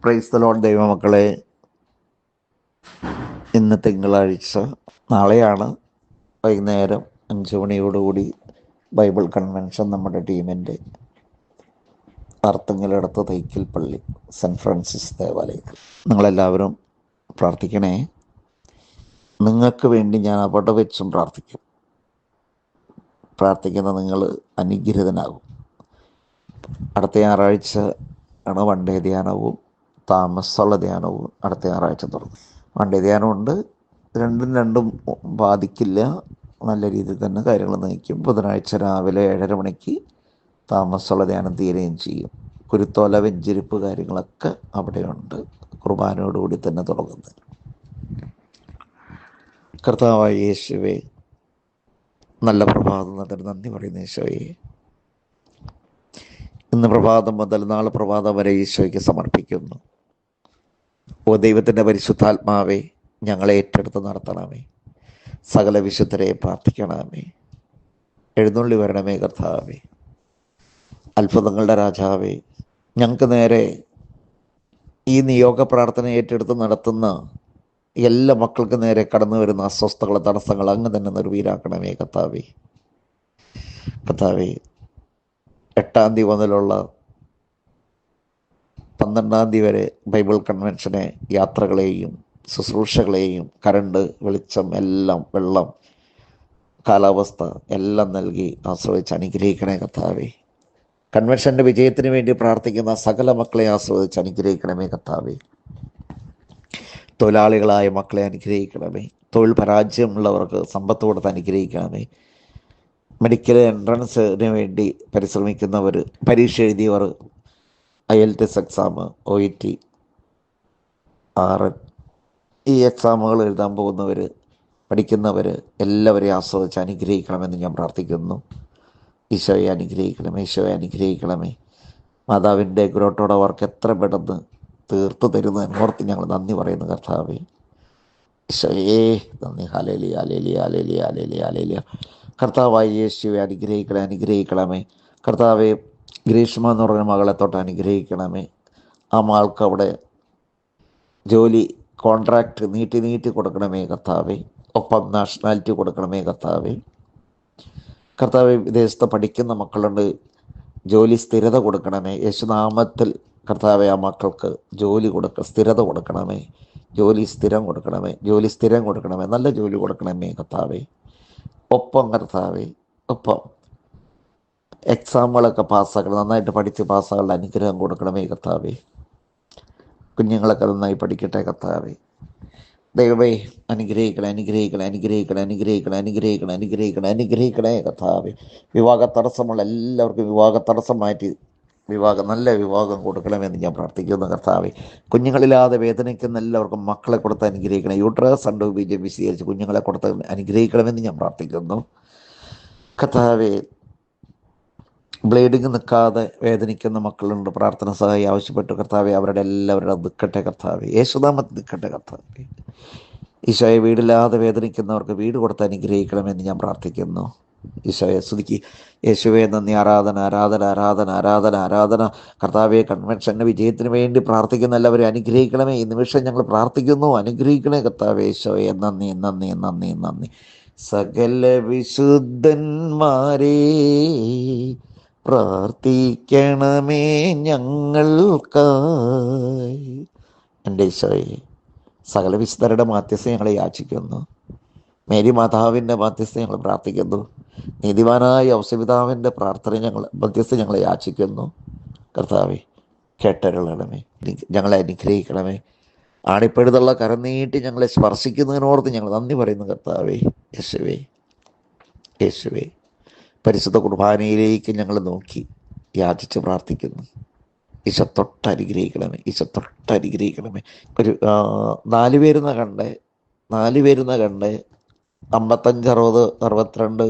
Praise the Lord ദൈവമക്കളെ, ഇന്ന് തിങ്കളാഴ്ച, നാളെയാണ് വൈകുന്നേരം 5 മണിയോടുകൂടി ബൈബിൾ കൺവെൻഷൻ നമ്മുടെ ടീമിൻ്റെ അർത്തുങ്കലടുത്ത് തൈക്കൽ പള്ളി സെൻറ്റ് ഫ്രാൻസിസ് ദേവാലയത്തിൽ. നിങ്ങളെല്ലാവരും പ്രാർത്ഥിക്കണേ. നിങ്ങൾക്ക് വേണ്ടി ഞാൻ അവിടെ വെച്ചും പ്രാർത്ഥിക്കും. പ്രാർത്ഥിക്കുന്ന നിങ്ങൾ അനുഗ്രഹീതനാകും. അടുത്ത ഞായറാഴ്ച ആണ് വൺ ഡേ ധ്യാനവും താമസമുള്ള ധ്യാനവും അടുത്ത ഞായറാഴ്ച തുറന്നു. വൺ ഡേ ധ്യാനമുണ്ട്. രണ്ടും ബാധിക്കില്ല. നല്ല രീതിയിൽ തന്നെ കാര്യങ്ങൾ നയിക്കും. ബുധനാഴ്ച രാവിലെ 7:30 മണിക്ക് താമസമുള്ള ധ്യാനം തീരുകയും ചെയ്യും. കുരുത്തോല വെഞ്ചിരിപ്പ് കാര്യങ്ങളൊക്കെ അവിടെയുണ്ട്. കുർബാനയോടുകൂടി തന്നെ തുടങ്ങുന്നത്. കർത്താവായ യേശുവേ, നല്ല പ്രഭാതം അതിന് നന്ദി പറയുന്ന യേശോയെ, ഇന്ന് പ്രഭാതം മുതൽ നാളെ പ്രഭാതം വരെ ഈശോയ്ക്ക് സമർപ്പിക്കുന്നു. ഓ ദൈവത്തിൻ്റെ പരിശുദ്ധാത്മാവേ, ഞങ്ങളെ ഏറ്റെടുത്ത് നടത്തണമേ. സകല വിശുദ്ധരെ പ്രാർത്ഥിക്കണമേ. എഴുന്നള്ളി വരണമേ കർത്താവേ. അത്ഭുതങ്ങളുടെ രാജാവേ, ഞങ്ങൾക്ക് നേരെ ഈ നിയോഗ പ്രാർത്ഥന ഏറ്റെടുത്ത് നടത്തുന്ന എല്ലാ മക്കൾക്ക് നേരെ കടന്നു വരുന്ന അസ്വസ്ഥകൾ, തടസ്സങ്ങൾ അങ്ങ് തന്നെ നിർവീരാക്കണമേ കർത്താവേ. കർത്താവേ, 8-ാം തീയതി മുതലുള്ള 12-ാം തീയതി വരെ ബൈബിൾ കൺവെൻഷനെ യാത്രകളെയും ശുശ്രൂഷകളെയും കരണ്ട്, വെളിച്ചം, എല്ലാം, വെള്ളം, കാലാവസ്ഥ എല്ലാം നൽകി ആശ്രയിച്ച് അനുഗ്രഹിക്കണേ കർത്താവേ. കൺവെൻഷൻ്റെ വിജയത്തിന് വേണ്ടി പ്രാർത്ഥിക്കുന്ന സകല മക്കളെ ആശ്രയിച്ച് അനുഗ്രഹിക്കണമേ കർത്താവേ. തൊഴിലാളികളായ മക്കളെ അനുഗ്രഹിക്കണമേ. തൊഴിൽ പരാജയമുള്ളവർക്ക് സമ്പത്ത് കൊടുത്ത് അനുഗ്രഹിക്കണമേ. മെഡിക്കൽ എൻട്രൻസിന് വേണ്ടി പരിശ്രമിക്കുന്നവർ, പരീക്ഷ എഴുതിയവർ, IELTS എക്സാം, OET, RN ഈ എക്സാമുകൾ എഴുതാൻ പോകുന്നവർ, പഠിക്കുന്നവർ എല്ലാവരെയും ആസ്വദിച്ച് അനുഗ്രഹിക്കണമെന്ന് ഞാൻ പ്രാർത്ഥിക്കുന്നു. ഈശോയെ അനുഗ്രഹിക്കണമേ, ഈശോയെ അനുഗ്രഹിക്കണമേ. മാതാവിൻ്റെ ഗ്രോട്ടോടെ വർക്ക് എത്ര പെട്ടെന്ന് തീർത്തു തരുന്നതിനോർത്ത് ഞങ്ങൾ നന്ദി പറയുന്നു കർത്താവേ. ഈശോയേ നന്ദി. Hallelujah, hallelujah, hallelujah, hallelujah, hallelujah. കർത്താവായ യേശുവെ അനുഗ്രഹിക്കണമേ. കർത്താവെ, ഗ്രീഷ്മ എന്ന് പറഞ്ഞ മകളെ തൊട്ട് അനുഗ്രഹിക്കണമേ. ആ മകൾക്ക് അവിടെ ജോലി കോൺട്രാക്റ്റ് നീട്ടി കൊടുക്കണമേ കർത്താവെ. ഒപ്പം നാഷണാലിറ്റി കൊടുക്കണമേ കർത്താവെ. കർത്താവെ, വിദേശത്ത് പഠിക്കുന്ന മക്കളുണ്ട്, ജോലി സ്ഥിരത കൊടുക്കണമേ യേശുനാമത്തിൽ. കർത്താവെ, ആ മക്കൾക്ക് ജോലി സ്ഥിരത കൊടുക്കണമേ. ജോലി സ്ഥിരം കൊടുക്കണമേ. നല്ല ജോലി കൊടുക്കണമേ കർത്താവെ. ഒപ്പം കർത്താവെ, ഒപ്പം എക്സാമുകളൊക്കെ പാസ്സാക്കണം, നന്നായിട്ട് പഠിച്ച് പാസ്സാകാനുള്ള അനുഗ്രഹം കൊടുക്കണമേ കർത്താവെ. കുഞ്ഞുങ്ങളൊക്കെ നന്നായി പഠിക്കട്ടെ കർത്താവെ. ദൈവമേ, അനുഗ്രഹിക്കണേ കർത്താവെ. വിവാഹ തടസ്സമുള്ള എല്ലാവർക്കും വിവാഹ തടസ്സം മാറ്റി നല്ല വിവാഹം കൊടുക്കണമെന്ന് ഞാൻ പ്രാർത്ഥിക്കുന്നു കർത്താവെ. കുഞ്ഞുങ്ങളില്ലാതെ വേദനിക്കുന്ന എല്ലാവർക്കും മക്കളെ കൊടുത്ത് അനുഗ്രഹിക്കണം. യൂട്രസ് അണ്ടു ബീജം വിശദീകരിച്ച് കുഞ്ഞുങ്ങളെ കൊടുത്ത് അനുഗ്രഹിക്കണമെന്ന് ഞാൻ പ്രാർത്ഥിക്കുന്നു കർത്താവെ. ബ്ലീഡിങ് നിൽക്കാതെ വേദനിക്കുന്ന മക്കളുണ്ട്, പ്രാർത്ഥന സഹായി ആവശ്യപ്പെട്ടു കർത്താവെ. അവരുടെ എല്ലാവരും നിൽക്കട്ടെ കർത്താവെ. യേശുനാമത്തിൽ നിൽക്കട്ടെ കർത്താവെ. ഈശോയെ, വീടില്ലാതെ വേദനിക്കുന്നവർക്ക് വീട് കൊടുത്ത് അനുഗ്രഹിക്കണമെന്ന് ഞാൻ പ്രാർത്ഥിക്കുന്നു. ഈശോയെ സ്തുതിക്ക്. യേശുവെ നന്ദി. ആരാധന കർത്താവെ. കൺവെൻഷൻ്റെ വിജയത്തിന് വേണ്ടി പ്രാർത്ഥിക്കുന്ന എല്ലാവരും അനുഗ്രഹിക്കണമേ. ഈ നിമിഷം ഞങ്ങൾ പ്രാർത്ഥിക്കുന്നു, അനുഗ്രഹിക്കണേ കർത്താവെ. യേശോയെ നന്ദി. സകല വിശുദ്ധന്മാരേ പ്രാർത്ഥിക്കണമേ ഞങ്ങൾക്കായി. എൻ്റെ ഈശോയെ, സകല വിശുദ്ധരുടെ മാധ്യസ്ഥ ഞങ്ങളെ യാചിക്കുന്നു. മേരി മാതാവിൻ്റെ മാധ്യസ്ഥ ഞങ്ങൾ പ്രാർത്ഥിക്കുന്നു. നീതിമാനായ ഔസപിതാവിൻ്റെ മധ്യസ്ഥ ഞങ്ങളെ യാചിക്കുന്നു കർത്താവെ. കേട്ടരുളണമേ, ഞങ്ങളെ അനുഗ്രഹിക്കണമേ. ആണിപ്പഴുതുള്ള കരം നീട്ടി ഞങ്ങളെ സ്പർശിക്കുന്നതിനോർത്ത് ഞങ്ങൾ നന്ദി പറയുന്നു കർത്താവെ. യേശുവേ, പരിശുദ്ധ കുർബാനയിലേക്ക് ഞങ്ങൾ നോക്കി യാചിച്ച് പ്രാർത്ഥിക്കുന്നു. ഈശോ തൊട്ടനുഗ്രഹിക്കണമേ. ഒരു 4 പേരുന്ന കണ്ടേ 55, 60, 62,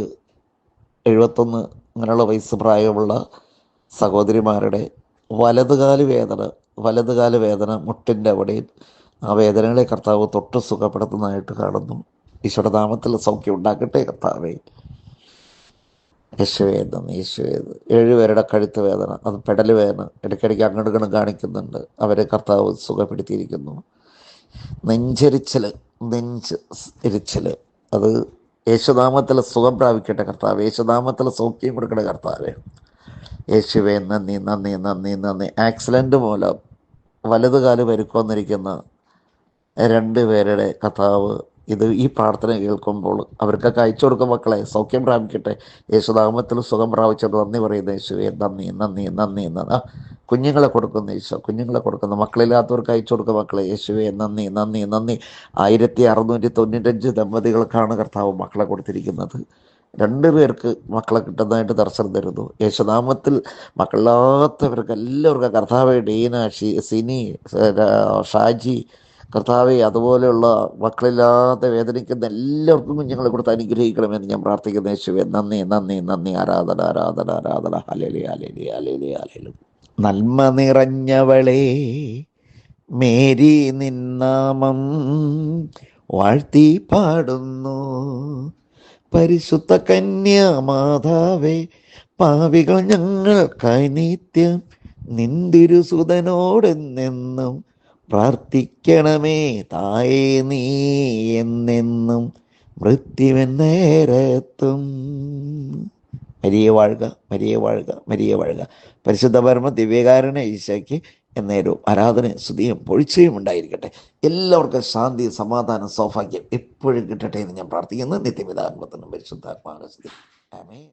71 അങ്ങനെയുള്ള വയസ്സ് പ്രായമുള്ള സഹോദരിമാരുടെ വലതുകാല് വേദന മുട്ടിൻ്റെ അവിടെയും ആ വേദനകളെ കർത്താവ് തൊട്ട് സുഖപ്പെടുത്തുന്നതായിട്ട് കാണുന്നു. ഈശോയുടെ നാമത്തിൽ സൗഖ്യം ഉണ്ടാക്കട്ടെ കർത്താവേ. യേശുവേ നന്ദി, യേശുവേ. 7 പേരുടെ കഴുത്ത് വേദന, അത് പെടൽ വേദന, ഇടയ്ക്കിടയ്ക്ക് അങ്ങോട്ട് ഇങ്ങോട്ട് കാണിക്കുന്നുണ്ട്. അവരെ കർത്താവ് സുഖപ്പെടുത്തിയിരിക്കുന്നു. നെഞ്ചരിച്ചൽ, നെഞ്ച് എരിച്ചൽ, അത് യേശുനാമത്തിൽ സുഖം പ്രാപിക്കട്ടെ കർത്താവ്. യേശുനാമത്തിൽ സൗഖ്യം കൊടുക്കട്ടെ കർത്താവേ. യേശുവേ നന്ദി, നന്ദി, നന്ദി, നന്ദി. ആക്സിഡൻറ്റ് മൂലം വലതുകാല് പരിക്കൊന്നിരിക്കുന്ന 2 പേരുടെ കർത്താവ് ഈ പ്രാർത്ഥന കേൾക്കുമ്പോൾ അവർക്കൊക്കെ അയച്ചു കൊടുക്കും. മക്കളെ സൗഖ്യം പ്രാപിക്കട്ടെ. യേശുനാമത്തിൽ സുഖം പ്രാപിച്ചത് നന്ദി പറയുന്ന യേശുവേ നന്ദി, നന്ദി, നന്ദി, നന്ദി. കുഞ്ഞുങ്ങളെ കൊടുക്കുന്ന യേശു, കുഞ്ഞുങ്ങളെ കൊടുക്കുന്ന, മക്കളില്ലാത്തവർക്ക് അയച്ചു കൊടുക്കും മക്കളെ. യേശുവേ നന്ദി, നന്ദി, നന്ദി. 1695 ദമ്പതികൾക്കാണ് കർത്താവ് മക്കളെ കൊടുത്തിരിക്കുന്നത്. 2 പേർക്ക് മക്കളെ കിട്ടുന്നതായിട്ട് ദർശനം തരുന്നു. യേശുനാമത്തിൽ മക്കളില്ലാത്തവർക്ക് എല്ലാവർക്കും കർത്താവെ, ഡീന, സിനി, ഷാജി, കർത്താവെ, അതുപോലെയുള്ള മക്കളില്ലാതെ വേദനിക്കുന്ന എല്ലാവർക്കും കുഞ്ഞുങ്ങളെ കൊടുത്ത് അനുഗ്രഹിക്കണമെന്ന് ഞാൻ പ്രാർത്ഥിക്കുന്ന യേശുവേ നന്ദി, നന്ദി, നന്ദി. ആരാധന, ആരാധന, ആരാധന. Hallelujah, hallelujah, hallelujah, hallelujah. നന്മ നിറഞ്ഞവളേ മേരി, നിന്നാമം വാഴ്ത്തി പാടുന്നു. പരിശുദ്ധ കന്യാമാതാവേ, പാപികൾ ഞങ്ങൾക്കായി നിത്യം നിന്തിരുസുതനോടെന്നെന്നും പ്രാർത്ഥിക്കണമേ തായേ, നീ എന്നെന്നും മൃത്യുവൻ നേരത്തും. മരിയെ വാഴുക, മരിയെ വാഴുക, മരിയെ വാഴുക. പരിശുദ്ധ പരമ ദിവ്യകാരുണ്യ ഈശോയ്ക്ക് എന്നേരവും ആരാധനയും സ്തുതിയും പൊഴിച്ചയും ഉണ്ടായിരിക്കട്ടെ. എല്ലാവർക്കും ശാന്തി, സമാധാനം, സൗഭാഗ്യം എപ്പോഴും കിട്ടട്ടെ എന്ന് ഞാൻ പ്രാർത്ഥിക്കുന്നു. നിത്യപിതാവിനും പരിശുദ്ധാത്മാവിനും സ്തുതി. ആമേൻ.